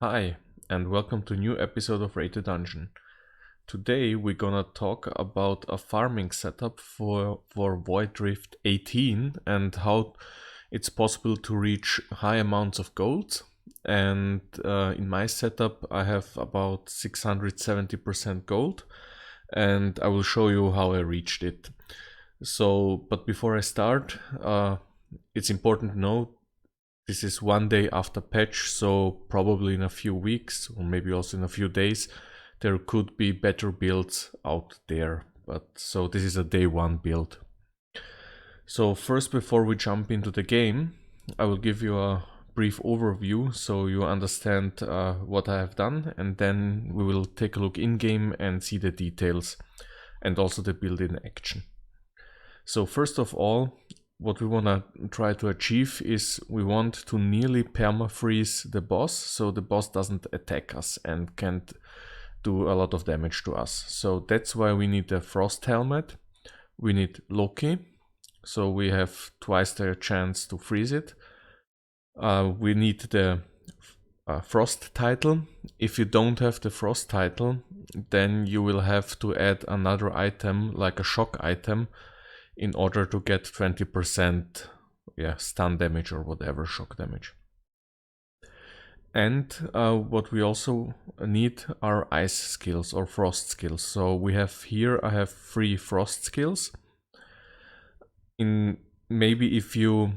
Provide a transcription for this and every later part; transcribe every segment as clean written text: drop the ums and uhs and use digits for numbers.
Hi, and welcome to a new episode of Raid to Dungeon. Today we're gonna talk about a farming setup for Void Rift 18 and how it's possible to reach high amounts of gold. And in my setup I have about 670% gold, and I will show you how I reached it. But before I start, it's important to know this is one day after patch, so probably in a few weeks or maybe also in a few days there could be better builds out there. So this is a day one build. So first, before we jump into the game, I will give you a brief overview so you understand what I have done, and then we will take a look in game and see the details and also the build in action. So first of all, what we want to try to achieve is we want to nearly perma-freeze the boss, so the boss doesn't attack us and can't do a lot of damage to us. So that's why we need the Frost Helmet, we need Loki, so we have twice the chance to freeze it. We need the Frost title. If you don't have the Frost title, then you will have to add another item, like a shock item, in order to get 20% stun damage or whatever, shock damage. And what we also need are ice skills or frost skills. So we have here, I have 3 frost skills. Maybe if your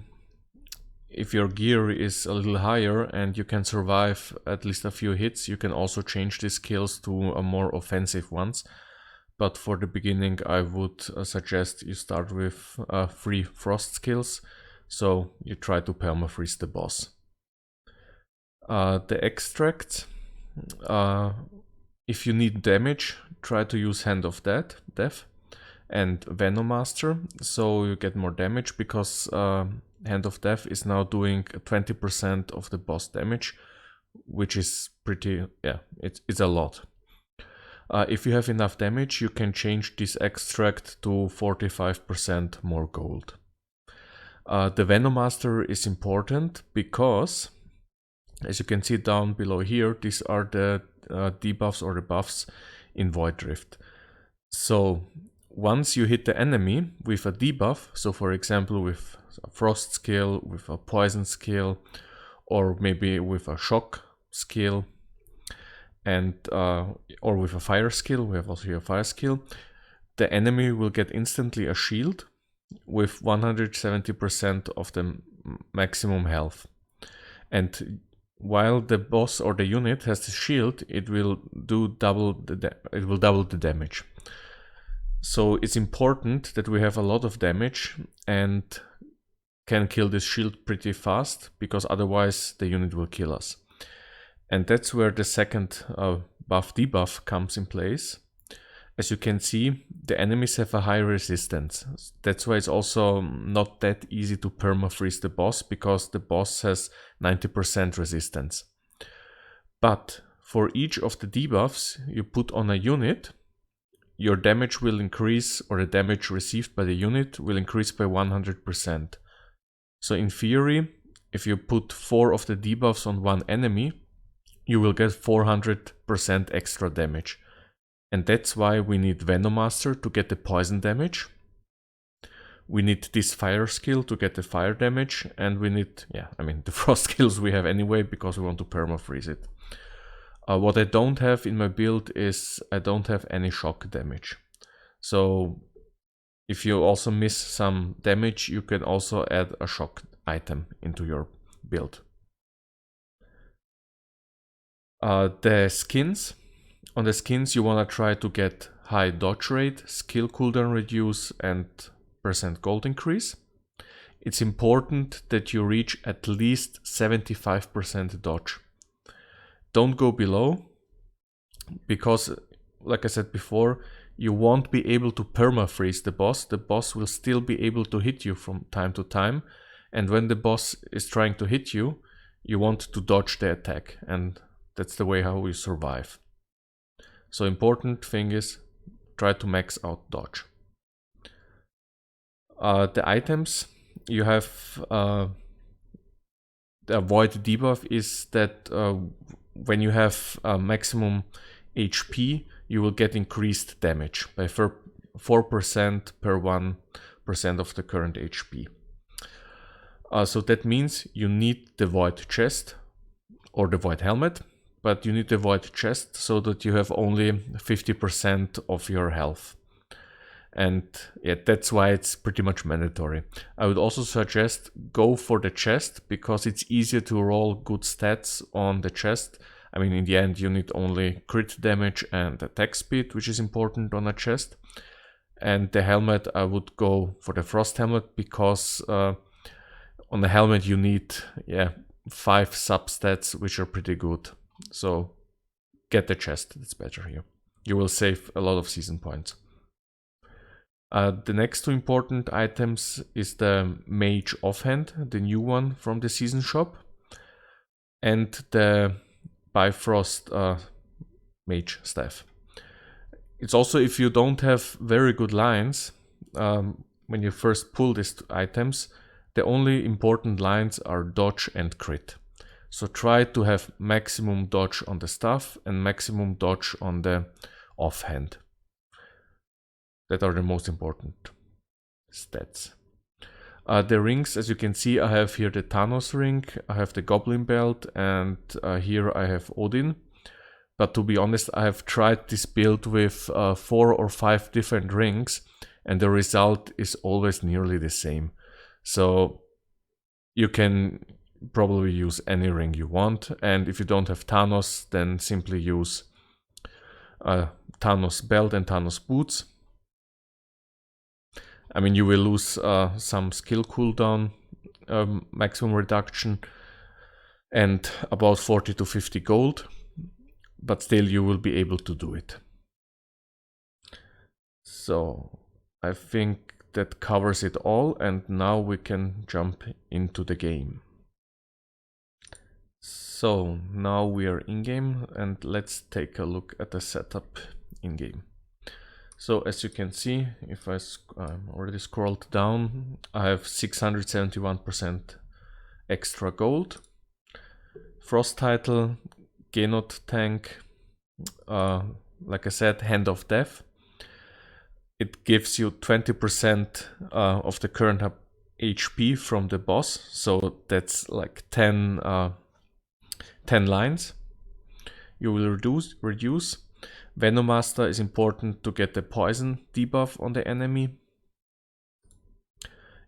gear is a little higher and you can survive at least a few hits, you can also change these skills to a more offensive ones. But for the beginning, I would suggest you start with 3 frost skills, so you try to perma-freeze the boss. The extract, if you need damage, try to use Hand of Death and Venomaster, so you get more damage, because Hand of Death is now doing 20% of the boss damage, which is pretty, it's a lot. If you have enough damage, you can change this extract to 45% more gold. The Venomaster is important because, as you can see down below here, these are the debuffs or the buffs in Void Rift. So once you hit the enemy with a debuff, so for example with a frost skill, with a poison skill, or maybe with a shock skill, and or with a fire skill, we have also here a fire skill, the enemy will get instantly a shield with 170% of the maximum health. And while the boss or the unit has the shield, it will double the damage. So it's important that we have a lot of damage and can kill this shield pretty fast, because otherwise the unit will kill us. And that's where the second buff debuff comes in place. As you can see, the enemies have a high resistance. That's why it's also not that easy to perma-freeze the boss, because the boss has 90% resistance. But for each of the debuffs you put on a unit, your damage will increase, or the damage received by the unit will increase by 100%. So in theory, if you put 4 of the debuffs on one enemy, you will get 400% extra damage. And that's why we need Venomaster to get the poison damage. We need this fire skill to get the fire damage, and we need, the frost skills we have anyway, because we want to perma-freeze it. What I don't have in my build is I don't have any shock damage. So if you also miss some damage, you can also add a shock item into your build. The skins. On the skins you want to try to get high dodge rate, skill cooldown reduce, and % gold increase. It's important that you reach at least 75% dodge. Don't go below, because, like I said before, you won't be able to perma-freeze the boss. The boss will still be able to hit you from time to time, and when the boss is trying to hit you, you want to dodge the attack, and that's the way how we survive. So important thing is try to max out dodge. The items you have, the avoid debuff is that when you have maximum HP, you will get increased damage by 4% per 1% of the current HP. So that means you need the void chest or the void helmet, but you need the void chest so that you have only 50% of your health. And yeah, that's why it's pretty much mandatory. I would also suggest go for the chest because it's easier to roll good stats on the chest. I mean, in the end, you need only crit damage and attack speed, which is important on a chest. And the helmet, I would go for the frost helmet because on the helmet you need 5 substats, which are pretty good. So get the chest, it's better here. You will save a lot of season points. The next 2 important items is the Mage Offhand, the new one from the season shop, and the Bifrost Mage Staff. It's also, if you don't have very good lines, when you first pull these items, the only important lines are dodge and crit. So try to have maximum dodge on the staff and maximum dodge on the offhand. That are the most important stats. The rings, as you can see, I have here the Thanos ring, I have the Goblin belt, and here I have Odin. But to be honest, I have tried this build with 4 or 5 different rings, and the result is always nearly the same. So you can probably use any ring you want, and if you don't have Thanos, then simply use Thanos belt and Thanos boots. I mean, you will lose some skill cooldown, maximum reduction, and about 40 to 50 gold, but still you will be able to do it. So I think that covers it all, and now we can jump into the game. So now we are in game, and let's take a look at the setup in game. So as you can see, if I'm already scrolled down, I have 671% extra gold. Frost title, Genot tank, like I said, Hand of Death. It gives you 20% of the current HP from the boss, so that's like 10 lines. You will reduce. Venomaster is important to get the poison debuff on the enemy.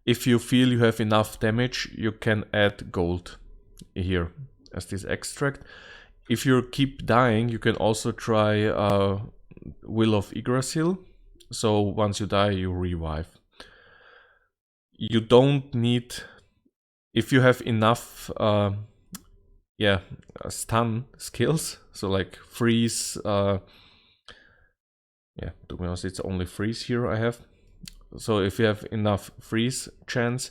If you feel you have enough damage, you can add gold here as this extract. If you keep dying, you can also try Will of Yggdrasil. So once you die, you revive. You don't need, if you have enough stun skills, so like freeze, to be honest, it's only freeze here I have. So if you have enough freeze chance,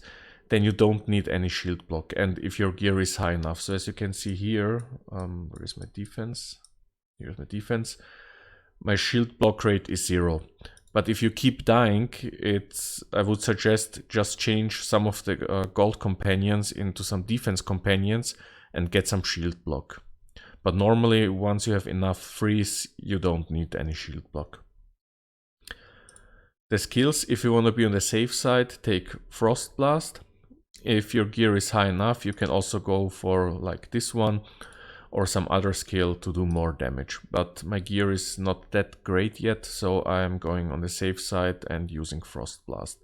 then you don't need any shield block, and if your gear is high enough. So as you can see here, where is my defense? Here's my defense. My shield block rate is 0. But if you keep dying, I would suggest just change some of the gold companions into some defense companions and get some shield block. But normally, once you have enough freeze, you don't need any shield block. The skills, if you want to be on the safe side, take Frost Blast. If your gear is high enough, you can also go for like this one or some other skill to do more damage. But my gear is not that great yet, so I am going on the safe side and using Frost Blast.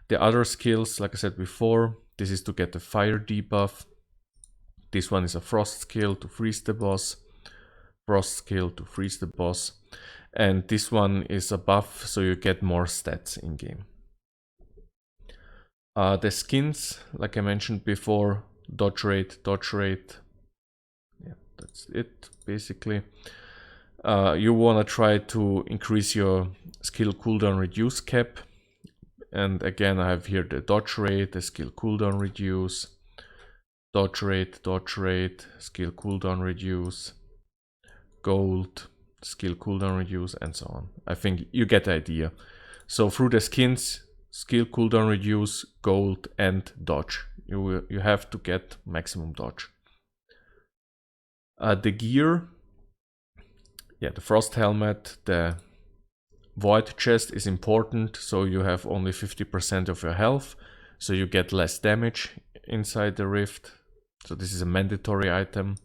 The other skills, like I said before, this is to get the fire debuff. This one is a frost skill to freeze the boss, frost skill to freeze the boss. And this one is a buff, so you get more stats in game. The skins, like I mentioned before, dodge rate. Yeah, that's it, basically. You want to try to increase your skill cooldown reduce cap. And again, I have here the dodge rate, the skill cooldown reduce, dodge rate, skill cooldown reduce, gold, skill cooldown reduce, and so on. I think you get the idea. So through the skins, skill cooldown reduce, gold, and dodge. You have to get maximum dodge. The gear, yeah, the frost helmet, the void chest is important, so you have only 50% of your health, so you get less damage inside the rift. So this is a mandatory item.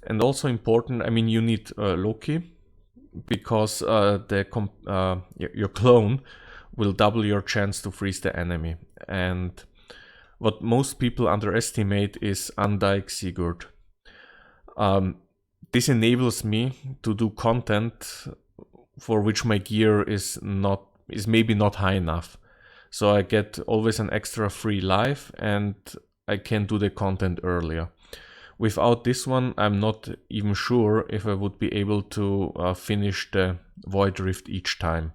And also important, I mean, you need Loki, because your clone will double your chance to freeze the enemy. And what most people underestimate is Undyke Sigurd. This enables me to do content for which my gear is maybe not high enough. So I get always an extra free life and I can do the content earlier. Without this one, I'm not even sure if I would be able to finish the Void Rift each time.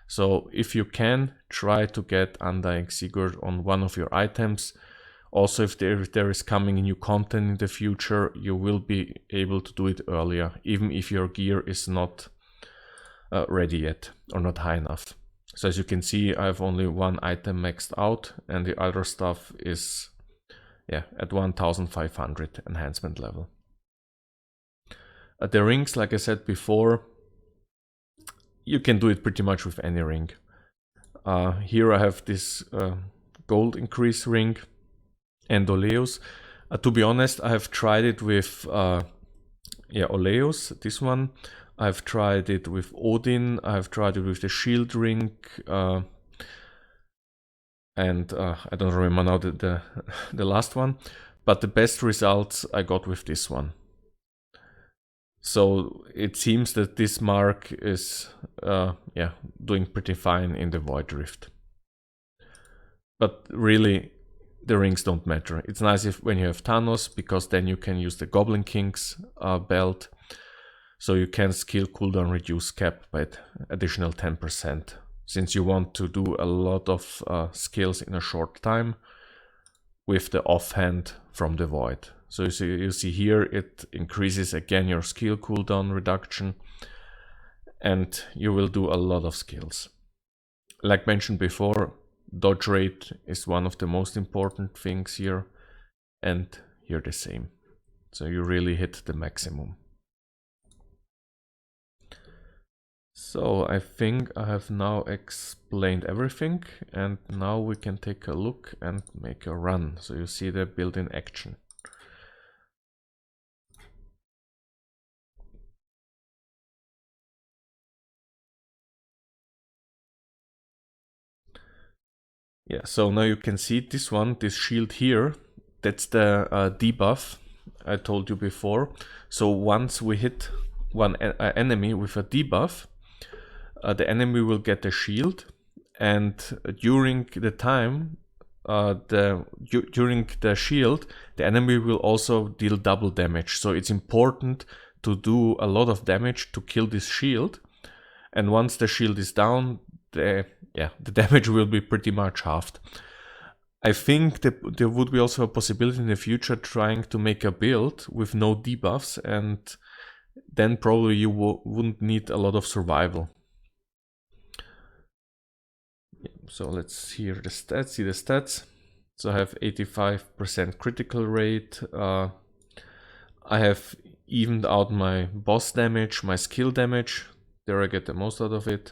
So if you can, try to get Undying Sigurd on one of your items. Also, if there is coming new content in the future, you will be able to do it earlier, even if your gear is not ready yet or not high enough. So as you can see, I have only one item maxed out and the other stuff is at 1500 enhancement level. The rings, like I said before, you can do it pretty much with any ring. Here I have this gold increase ring and Oleus. To be honest, I have tried it with Oleus, this one. I've tried it with Odin, I've tried it with the shield ring, and I don't remember now the last one, but the best results I got with this one. So it seems that this mark is doing pretty fine in the Void Rift. But really, the rings don't matter. It's nice when you have Thanos, because then you can use the Goblin King's belt, so you can skill cooldown reduce cap by additional 10%. Since you want to do a lot of skills in a short time with the offhand from the Void. So you see here it increases again your skill cooldown reduction and you will do a lot of skills. Like mentioned before, dodge rate is one of the most important things here, and here the same. So you really hit the maximum. So I think I have now explained everything, and now we can take a look and make a run. So you see the build in action. Yeah, so now you can see this one, this shield here, that's the debuff I told you before. So once we hit one enemy with a debuff, the enemy will get a shield, and during the time, during the shield, the enemy will also deal double damage. So it's important to do a lot of damage to kill this shield, and once the shield is down, the damage will be pretty much halved. I think that there would be also a possibility in the future trying to make a build with no debuffs, and then probably you wouldn't need a lot of survival. So let's see the stats. So I have 85% critical rate. I have evened out my boss damage, my skill damage. There I get the most out of it.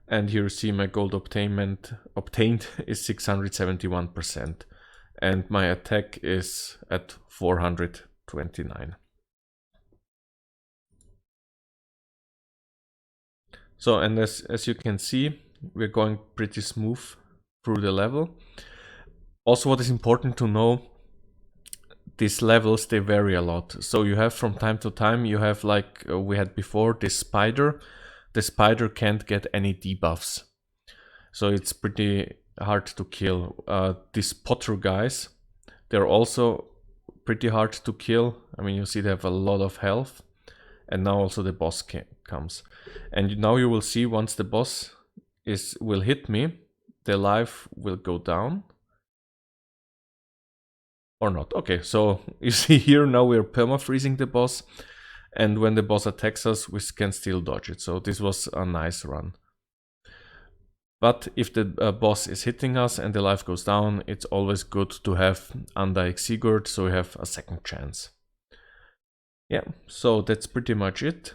And here you see my gold obtained is 671%. And my attack is at 429. So, and as you can see, we're going pretty smooth through the level. Also, what is important to know, these levels, they vary a lot. So you have from time to time, you have like we had before, this spider. The spider can't get any debuffs. So it's pretty hard to kill. These Potter guys, they're also pretty hard to kill. I mean, you see they have a lot of health. And now also the boss comes. And now you will see once the boss will hit me, the life will go down. Or not. Okay, so you see here now we're perma-freezing the boss. And when the boss attacks us, we can still dodge it. So this was a nice run. But if the boss is hitting us and the life goes down, it's always good to have Undying Sigurd, so we have a second chance. Yeah, so that's pretty much it.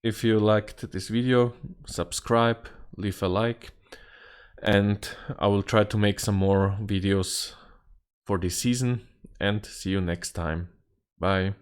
If you liked this video, subscribe, leave a like, and I will try to make some more videos for this season, and see you next time. Bye.